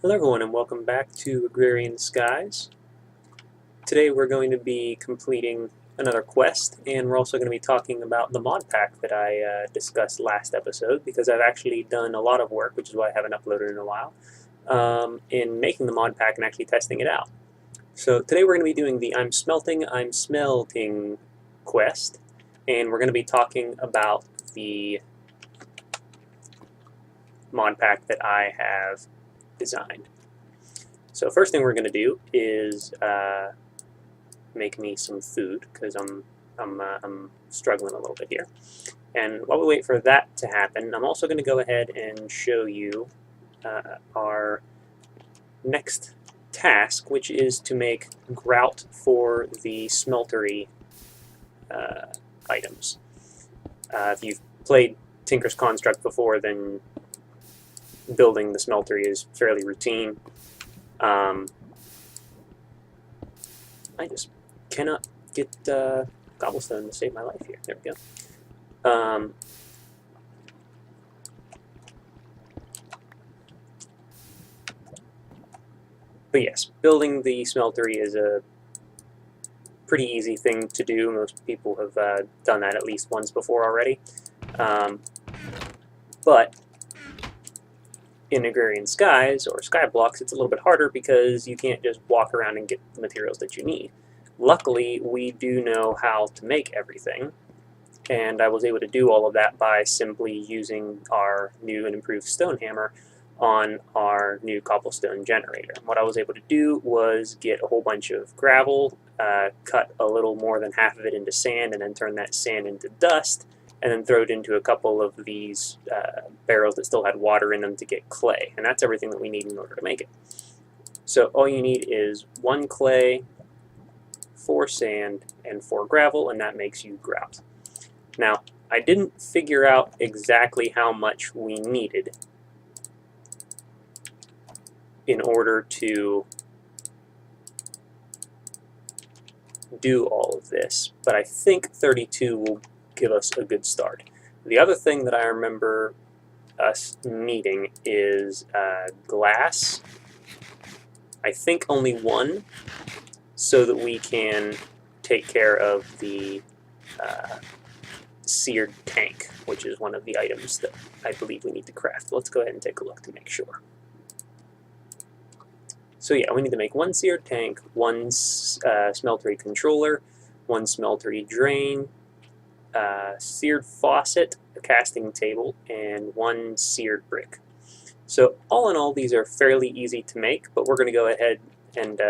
Hello everyone and welcome back to Agrarian Skies. Today we're going to be completing another quest, and we're also going to be talking about the Modpack that I discussed last episode, because I've actually done a lot of work, which is why I haven't uploaded in a while, in making the Modpack and actually testing it out. So today we're going to be doing the I'm Smelting quest, and we're going to be talking about the Modpack that I have designed. So first thing we're going to do is make me some food, because I'm struggling a little bit here. And while we wait for that to happen, I'm also going to go ahead and show you our next task, which is to make grout for the smeltery items. If you've played Tinker's Construct before, then building the smeltery is fairly routine. I just cannot get cobblestone to save my life here. There we go. But yes, building the smeltery is a pretty easy thing to do. Most people have done that at least once before already. But in Agrarian Skies, or Skyblocks, it's a little bit harder because you can't just walk around and get the materials that you need. Luckily, we do know how to make everything, and I was able to do all of that by simply using our new and improved stone hammer on our new cobblestone generator. What I was able to do was get a whole bunch of gravel, cut a little more than half of it into sand, and then turn that sand into dust, and then throw it into a couple of these barrels that still had water in them to get clay. And that's everything that we need in order to make it. So all you need is 1 clay, 4 sand, and 4 gravel, and that makes you grout. Now, I didn't figure out exactly how much we needed in order to do all of this, but I think 32 will give us a good start. The other thing that I remember us needing is glass. I think only 1, so that we can take care of the seared tank, which is one of the items that I believe we need to craft. Let's go ahead and take a look to make sure. So yeah, we need to make 1 seared tank, 1 smeltery controller, 1 smeltery drain, seared faucet, a casting table, and 1 seared brick. So all in all, these are fairly easy to make, but we're going to go ahead and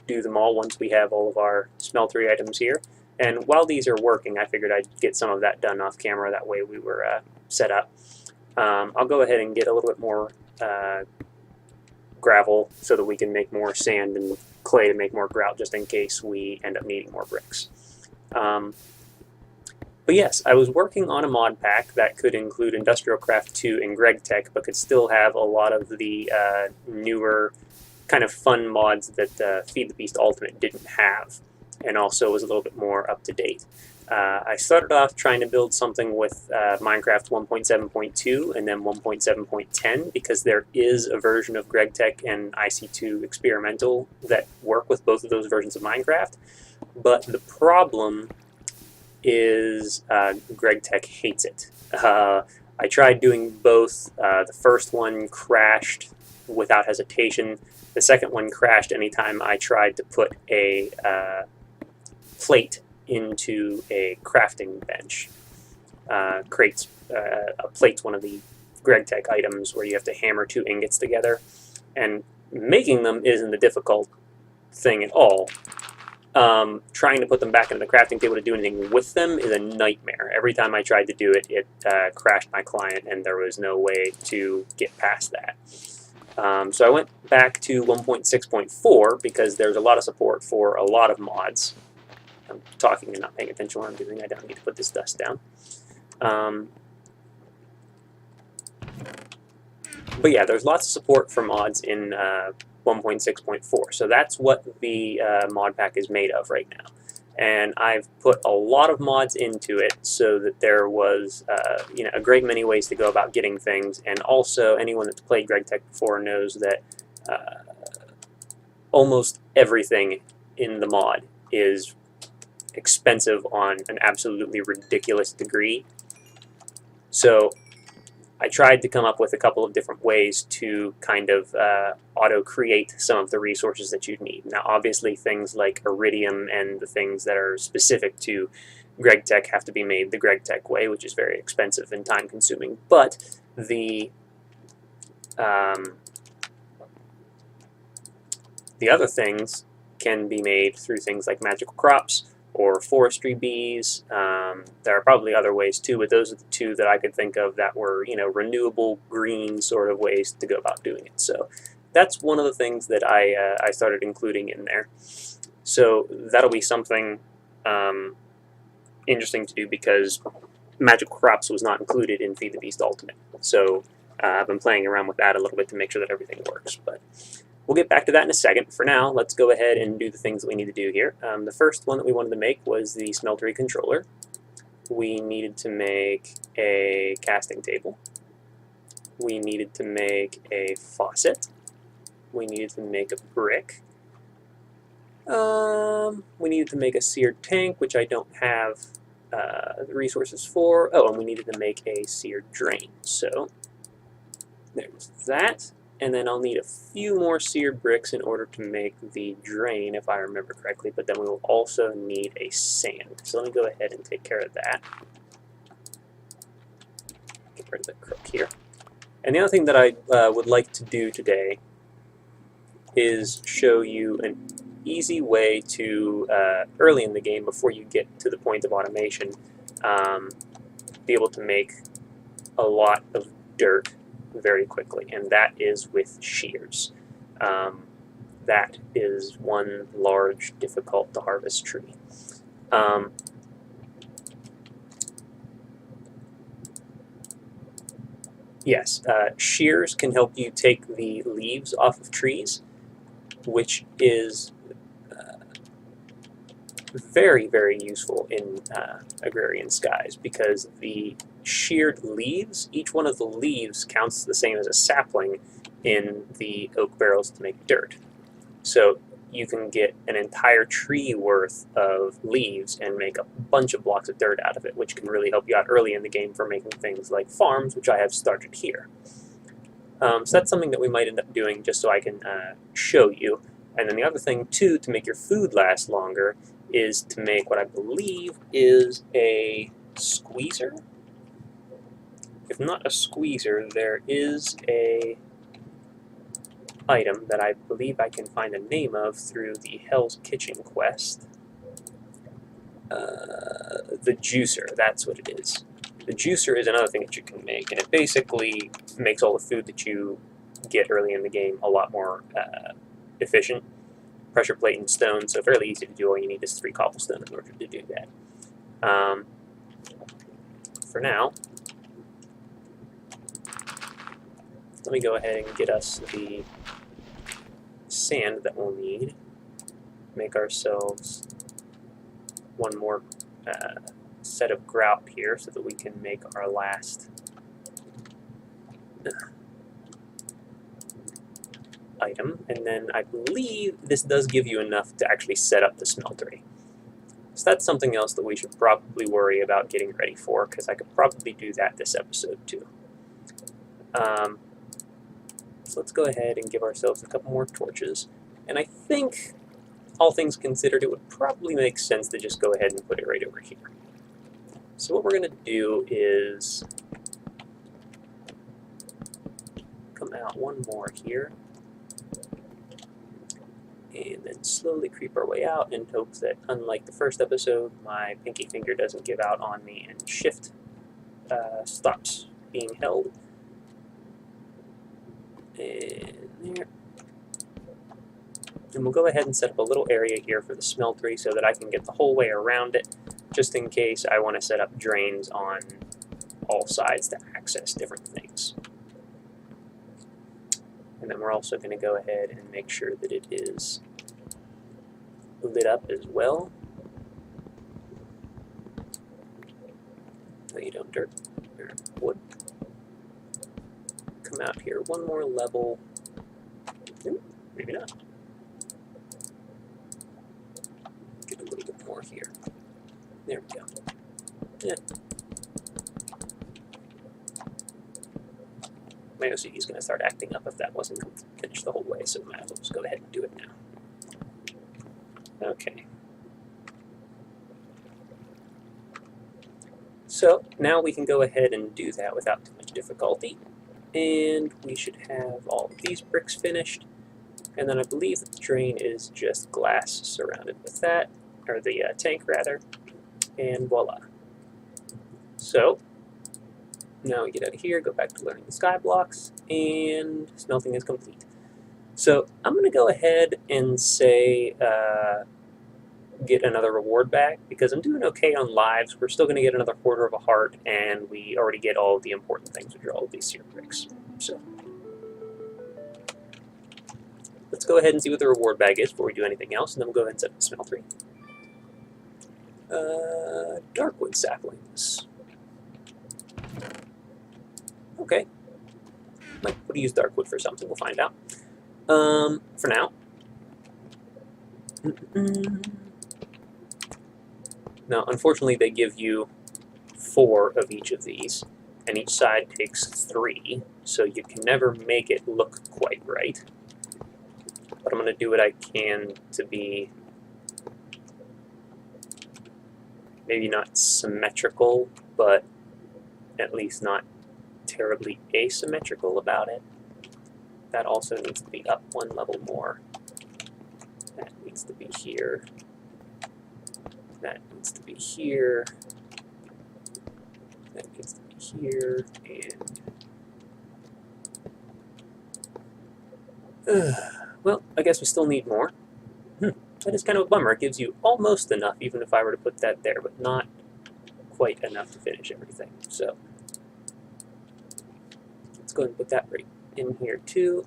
do them all once we have all of our smeltery items here. And while these are working, I figured I'd get some of that done off camera, that way we were set up. I'll go ahead and get a little bit more gravel so that we can make more sand and clay to make more grout, just in case we end up needing more bricks. But yes, I was working on a mod pack that could include Industrial Craft 2 and GregTech, but could still have a lot of the newer kind of fun mods that Feed the Beast Ultimate didn't have, and also was a little bit more up to date. I started off trying to build something with Minecraft 1.7.2 and then 1.7.10, because there is a version of GregTech and IC2 Experimental that work with both of those versions of Minecraft. But the problem is GregTech hates it. I tried doing both. The first one crashed without hesitation. The second one crashed anytime I tried to put a plate into a crafting bench. A plate's one of the GregTech items where you have to hammer 2 ingots together, and making them isn't the difficult thing at all. Trying to put them back into the crafting table to do anything with them is a nightmare. Every time I tried to do it, it crashed my client, and there was no way to get past that. So I went back to 1.6.4 because there's a lot of support for a lot of mods. I'm talking and not paying attention to what I'm doing. I don't need to put this dust down. But yeah, there's lots of support for mods in 1.6.4, so that's what the mod pack is made of right now. and I've put a lot of mods into it so that there was a great many ways to go about getting things, and also anyone that's played GregTech before knows that almost everything in the mod is expensive on an absolutely ridiculous degree. So I tried to come up with a couple of different ways to kind of auto-create some of the resources that you'd need. Now, obviously, things like iridium and the things that are specific to GregTech have to be made the GregTech way, which is very expensive and time-consuming. But the other things can be made through things like magical crops or forestry bees. There are probably other ways too, but those are the two that I could think of that were, renewable green sort of ways to go about doing it. So that's one of the things that I started including in there. So that'll be something interesting to do, because magical crops was not included in Feed the Beast Ultimate. So I've been playing around with that a little bit to make sure that everything works. But we'll get back to that in a second. For now, let's go ahead and do the things that we need to do here. The first one that we wanted to make was the smeltery controller. We needed to make a casting table. We needed to make a faucet. We needed to make a brick. We needed to make a seared tank, which I don't have the resources for. Oh, and we needed to make a seared drain. So there's that. And then I'll need a few more seared bricks in order to make the drain, if I remember correctly, but then we will also need a sand. So let me go ahead and take care of that. Get rid of the crook here. And the other thing that I would like to do today is show you an easy way to, early in the game, before you get to the point of automation, be able to make a lot of dirt very quickly, and that is with shears. That is one large, difficult to harvest tree. Yes, shears can help you take the leaves off of trees, which is very, very useful in agrarian skies, because the sheared leaves, each one of the leaves counts the same as a sapling in the oak barrels to make dirt. So you can get an entire tree worth of leaves and make a bunch of blocks of dirt out of it, which can really help you out early in the game for making things like farms, which I have started here. So that's something that we might end up doing just so I can show you. And then the other thing too, to make your food last longer, is to make what I believe is a squeezer. If not a squeezer, there is a item that I believe I can find a name of through the Hell's Kitchen quest. The juicer, that's what it is. The juicer is another thing that you can make, and it basically makes all the food that you get early in the game a lot more efficient. Pressure plate and stone, so fairly easy to do. All you need is 3 cobblestone in order to do that. For now, let me go ahead and get us the sand that we'll need. Make ourselves one more set of grout here so that we can make our last item. And then I believe this does give you enough to actually set up the smeltery. So that's something else that we should probably worry about getting ready for, because I could probably do that this episode too. So let's go ahead and give ourselves a couple more torches. And I think, all things considered, it would probably make sense to just go ahead and put it right over here. So what we're going to do is come out one more here, and then slowly creep our way out in hopes that, unlike the first episode, my pinky finger doesn't give out on me and shift stops being held. And there. And we'll go ahead and set up a little area here for the smeltery so that I can get the whole way around it, just in case I want to set up drains on all sides to access different things. And then we're also going to go ahead and make sure that it is lit up as well. No, you don't, dirt. Or wood. Come out here one more level. Ooh, maybe not. Get a little bit more here. There we go. Yeah. My OCD is going to start acting up if that wasn't finished the whole way, so I might as well just go ahead and do it now. Okay. So now we can go ahead and do that without too much difficulty. And we should have all of these bricks finished. And then I believe that the drain is just glass surrounded with that, or the tank rather, and voila. So now we get out of here, go back to learning the sky blocks, and smelting is complete. So I'm going to go ahead and say get another reward back, because I'm doing okay on lives. We're still going to get another quarter of a heart, and we already get all of the important things, which are all of these sear bricks. So let's go ahead and see what the reward bag is before we do anything else, and then we'll go ahead and set up the smeltery. Darkwood saplings. Okay. Might want to use darkwood for something, we'll find out. For now. Now, unfortunately, they give you 4 of each of these, and each side takes 3, so you can never make it look quite right. But I'm going to do what I can to be maybe not symmetrical, but at least not terribly asymmetrical about it. That also needs to be up 1 level more. That needs to be here. That needs to be here. That needs to be here, and well, I guess we still need more. That is kind of a bummer. It gives you almost enough, even if I were to put that there, but not quite enough to finish everything. So let's go ahead and put that right in here too.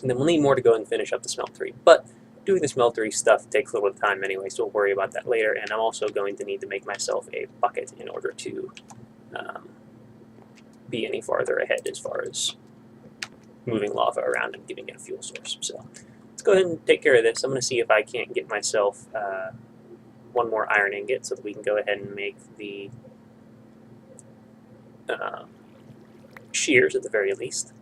And then we'll need more to go and finish up the smeltery. But doing the smeltery stuff takes a little bit of time anyway, so we'll worry about that later. And I'm also going to need to make myself a bucket in order to be any farther ahead as far as moving lava around and giving it a fuel source. So let's go ahead and take care of this. I'm going to see if I can't get myself 1 more iron ingot so that we can go ahead and make the shears at the very least.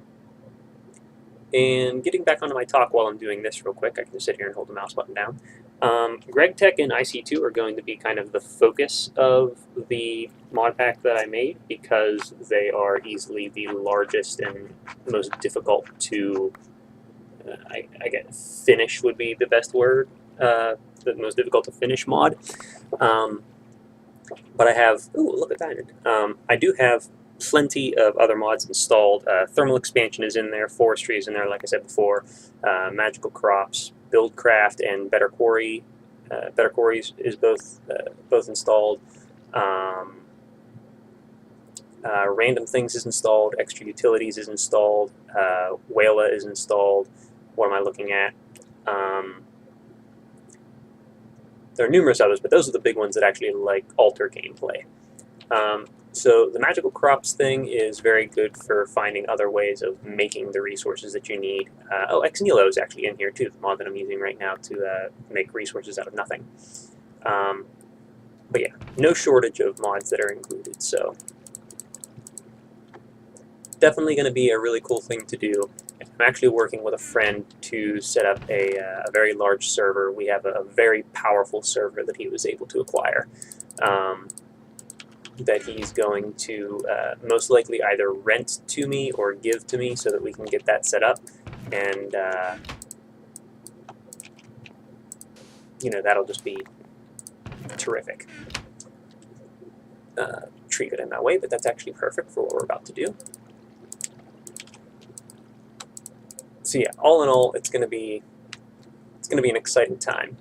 And getting back onto my talk while I'm doing this real quick, I can just sit here and hold the mouse button down. GregTech and IC2 are going to be kind of the focus of the Modpack that I made, because they are easily the largest and most difficult to, I guess, finish would be the best word, the most difficult to finish mod. But I have, ooh, look at that. I do have plenty of other mods installed. Thermal expansion is in there, forestry is in there, like I said before, magical crops, buildcraft, and better quarry. Better quarries is both installed. Random things is installed. Extra utilities is installed. Whala is installed. What am I looking at? There are numerous others, but those are the big ones that actually like alter gameplay. So the magical crops thing is very good for finding other ways of making the resources that you need. Oh, Ex Nihilo is actually in here too, the mod that I'm using right now to make resources out of nothing. But yeah, no shortage of mods that are included, so definitely going to be a really cool thing to do. I'm actually working with a friend to set up a very large server. We have a very powerful server that he was able to acquire. That he's going to most likely either rent to me or give to me so that we can get that set up, and you know, that'll just be terrific. Tree got in my way, but that's actually perfect for what we're about to do. So yeah, all in all, it's going to be an exciting time.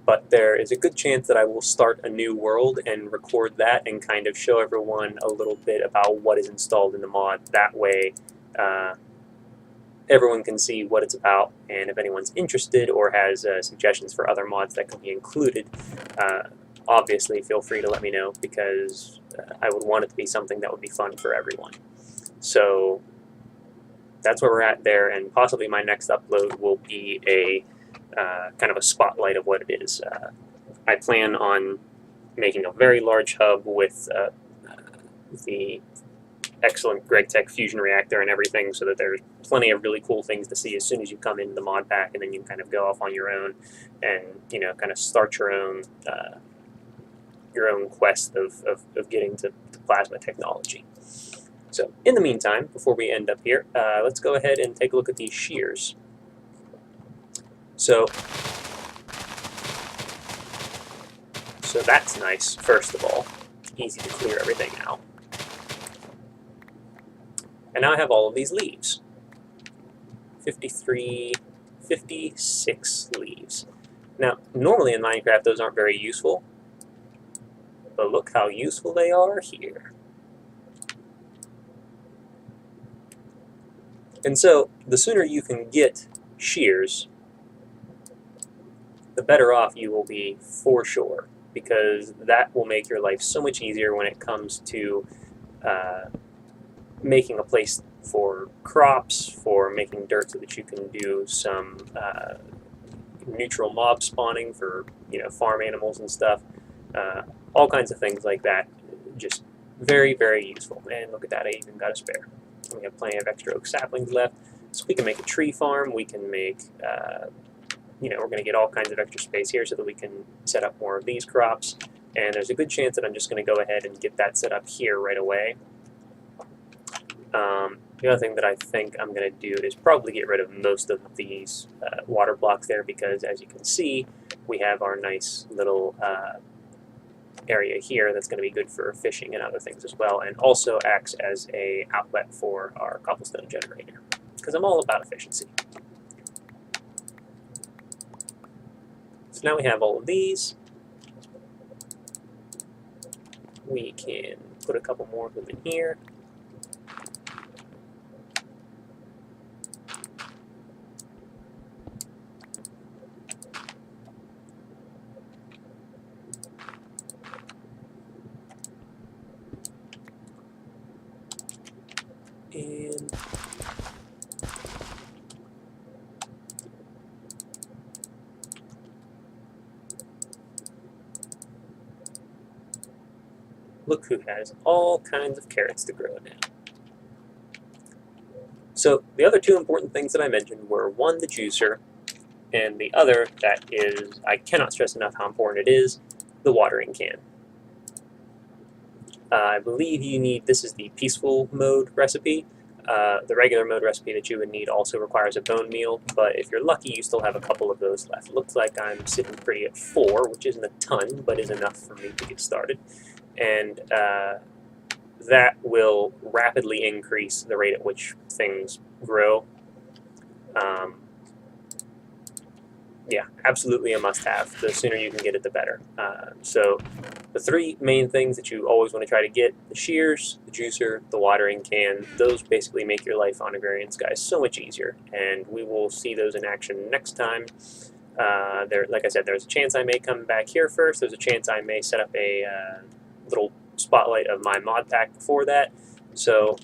But there is a good chance that I will start a new world and record that and kind of show everyone a little bit about what is installed in the mod. That way everyone can see what it's about, and if anyone's interested or has suggestions for other mods that can be included, obviously feel free to let me know, because I would want it to be something that would be fun for everyone. So that's where we're at there, and possibly my next upload will be a kind of a spotlight of what it is. I plan on making a very large hub with the excellent GregTech fusion reactor and everything, so that there's plenty of really cool things to see as soon as you come into the Modpack, and then you can kind of go off on your own and kind of start your own quest of getting to plasma technology. So in the meantime, before we end up here, let's go ahead and take a look at these shears. So that's nice, first of all. Easy to clear everything out. And now I have all of these leaves. 56 leaves. Now, normally in Minecraft those aren't very useful, but look how useful they are here. And so, the sooner you can get shears, the better off you will be for sure, because that will make your life so much easier when it comes to making a place for crops, for making dirt so that you can do some neutral mob spawning for farm animals and stuff. All kinds of things like that. Just very, very useful. And look at that, I even got a spare. We have plenty of extra oak saplings left, so we can make a tree farm. We can make, we're going to get all kinds of extra space here so that we can set up more of these crops. And there's a good chance that I'm just going to go ahead and get that set up here right away. The other thing that I think I'm going to do is probably get rid of most of these water blocks there, because as you can see, we have our nice little area here that's going to be good for fishing and other things as well, and also acts as a outlet for our cobblestone generator, because I'm all about efficiency. So now we have all of these. We can put a couple more of them in here. And look who has all kinds of carrots to grow now. So the other two important things that I mentioned were, one, the juicer, and the other that is, I cannot stress enough how important it is, the watering can. I believe you need, this is the peaceful mode recipe. The regular mode recipe that you would need also requires a bone meal, but if you're lucky, you still have a couple of those left. It looks like I'm sitting pretty at 4, which isn't a ton, but is enough for me to get started. And that will rapidly increase the rate at which things grow. Yeah, absolutely a must-have. The sooner you can get it, the better. So the 3 main things that you always want to try to get, the shears, the juicer, the watering can, those basically make your life on Agrarian Skies so much easier, and we will see those in action next time. Like I said, there's a chance I may come back here first. There's a chance I may set up a little spotlight of my mod pack before that. So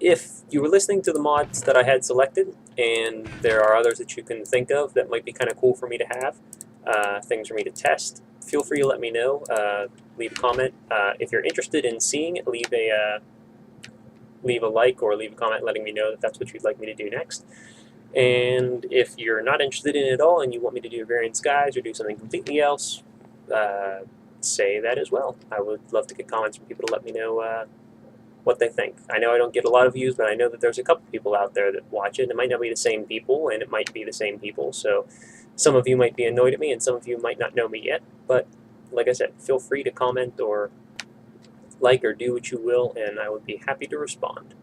if you were listening to the mods that I had selected, and there are others that you can think of that might be kind of cool for me to have, things for me to test, feel free to let me know. Leave a comment. If you're interested in seeing it, leave a like or leave a comment letting me know that that's what you'd like me to do next. And if you're not interested in it at all and you want me to do Agrarian Skies or do something completely else, say that as well. I would love to get comments from people to let me know what they think. I know I don't get a lot of views, but I know that there's a couple people out there that watch it. It might not be the same people, and it might be the same people, so some of you might be annoyed at me, and some of you might not know me yet, but like I said, feel free to comment or like or do what you will, and I would be happy to respond.